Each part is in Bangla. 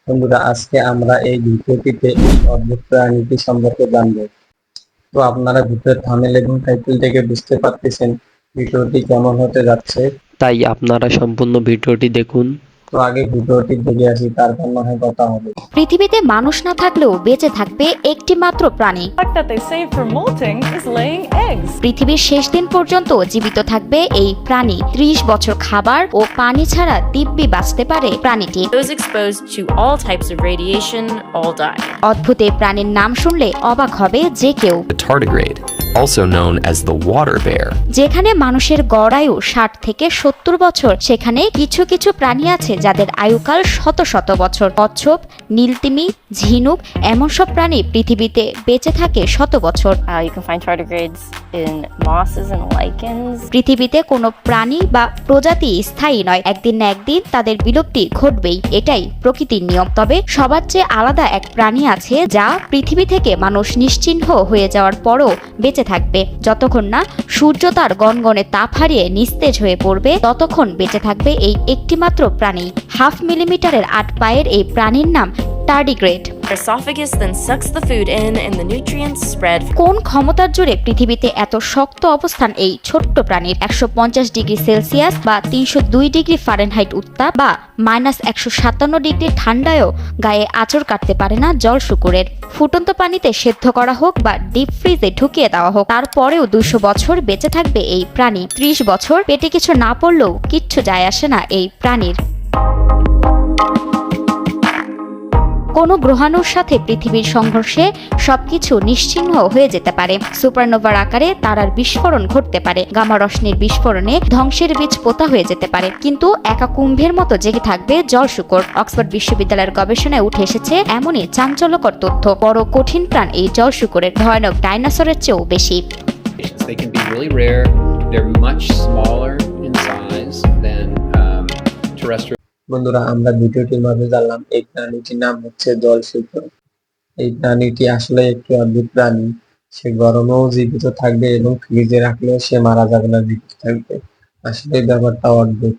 বন্ধুরা, আজকে আমরা এই ভিডিওটিতে এই অদ্ভুত প্রাণীটি সম্পর্কে জানবো। তো আপনারা ভিডিওর থাম্বনেল এবং টাইটেল থেকে বুঝতে পারতেছেন ভিডিওটি কেমন হতে যাচ্ছে। তাই আপনারা সম্পূর্ণ ভিডিওটি দেখুন। তো আগে ভিডিওটি দেখে আসি, তারপর না হয় কথা হবে। পৃথিবীতে মানুষ না থাকলেও বেঁচে থাকবে একটি মাত্র প্রাণী। that they save for molting is laying eggs. পৃথিবীর শেষ দিন পর্যন্ত জীবিত থাকবে এই প্রাণী। 30 বছর খাবার ও পানি ছাড়া দিব্যি বাঁচতে পারে প্রাণীটি। Those exposed to all types of radiation all die. অদ্ভুত এই প্রাণীর নাম শুনলে অবাক হবে যে কেউ। The tardigrade, also known as the water bear. যেখানে মানুষের গড় আয়ু 60 থেকে 70 বছর, সেখানে কিছু কিছু প্রাণী আছে যাদের আয়ুকাল শত শত বছর। কচ্ছপ, নীলতিমি, ঝিনুক এমন সব প্রাণী পৃথিবীতে বেঁচে থাকে শত বছর। You can find tardigrades in mosses and lichens. পৃথিবীতে কোনো প্রাণী বা প্রজাতি স্থায়ী নয়, একদিন না একদিন তাদের বিলুপ্তি ঘটবেই, এটাই প্রকৃতির নিয়ম। তবে সবার চেয়ে আলাদা এক প্রাণী আছে যা পৃথিবী থেকে মানুষ নিশ্চিহ্ন হয়ে যাওয়ার পরও বেঁচে থাকবে। যতক্ষণ না সূর্য তার গনগনে তাপ হারিয়ে নিস্তেজ হয়ে পড়বে, ততক্ষণ বেঁচে থাকবে এই একটিমাত্র প্রাণী। 0.5 মিলিমিটারের 8 পায়ের এই প্রাণীর নাম tardigrade. Their esophagus then sucks the food in and the nutrients spread. কোন ক্ষমতার জোরে পৃথিবীতে এত শক্ত অবস্থান এই ছোট্ট প্রাণীর? 150 ডিগ্রি সেলসিয়াস বা 302 ডিগ্রি ফারেনহাইট উত্তাপ বা -157 ডিগ্রি ঠান্ডায়ও গায়ে আঁচড় কাটতে পারে না জল শুকুরের। ফুটন্ত পানিতে সেদ্ধ করা হোক বা ডিপ ফ্রিজে ঢুকিয়ে দেওয়া হোক, তারপরেও 200 বছর বেঁচে থাকবে এই প্রাণী। 30 বছর পেটে কিছু না পড়লেও কিচ্ছু যায় আসে না এই প্রাণীর। কোনো গ্রহাণুর সাথে পৃথিবীর সংঘর্ষে সবকিছু নিশ্চিহ্ন হয়ে যেতে পারে। সুপারনোভার আকারে তারার বিস্ফোরণ ঘটতে পারে। গামা রশ্মির বিস্ফোরণে ধ্বংসের বীজ পোতা হয়ে যেতে পারে। কিন্তু একা কুম্ভের মতো জেগে থাকবে জল শুকর। অক্সফোর্ড বিশ্ববিদ্যালয়ের গবেষণায় উঠে এসেছে এমনই চাঞ্চল্যকর তথ্য। বড় কঠিন প্রাণ এই জল শুকরের ভয়ানক ডাইনোসরের চেয়েও বেশি। They can be really rare. They're much smaller in size than terrestrial. বন্ধুরা, আমরা ভিডিওটির মাঝে জানলাম এই প্রাণীটির নাম হচ্ছে জল শুকর। এই প্রাণীটি আসলে একটি অদ্ভুত প্রাণী। সে গরমেও জীবিত থাকবে এবং ফ্রিজে রাখলেও সে মারা যাবে না, জীবিত থাকবে। আসলে ব্যাপারটা অদ্ভুত।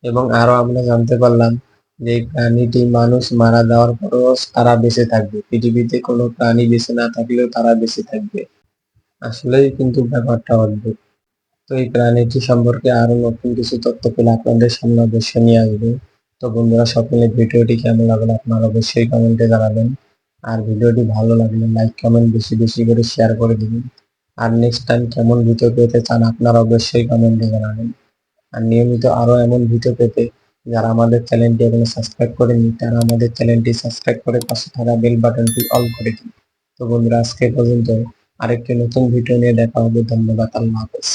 এবং আরো আমরা জানতে পারলাম যে এই প্রাণীটি মানুষ মারা যাওয়ার পরেও তারা বেঁচে থাকবে। পৃথিবীতে কোনো প্রাণী বেঁচে না থাকলেও তারা বেঁচে থাকবে। আসলেই কিন্তু ব্যাপারটা অদ্ভুত। তো এই প্রাণীটি সম্পর্কে আরো নতুন কিছু তথ্য পেলে আপনাদের সামনে অবশ্যই নিয়ে আসবো। তো বন্ধুরা, সকলে ভিডিওটি কেমন লাগলো আপনারা অবশ্যই কমেন্টে জানাবেন। আর ভিডিওটি ভালো লাগলে লাইক কমেন্ট বেশি বেশি করে শেয়ার করে দিবেন। আর নেক্সট টাইম কেমন ভিডিও পেতে চান আপনারা অবশ্যই কমেন্টে জানাবেন। আর নিয়মিত আরো এমন ভিডিও পেতে যারা আমাদের চ্যানেলটি এখনো সাবস্ক্রাইব করেনি, তারা আমাদের চ্যানেলটি সাবস্ক্রাইব করে পাশে থাকা বেল বাটনটি অল করে দিন। তো বন্ধুরা, আজকে পর্যন্ত আরেকটি নতুন ভিডিও নিয়ে দেখা হবে। ধন্যবাদ। আল্লাহ হাফেজ।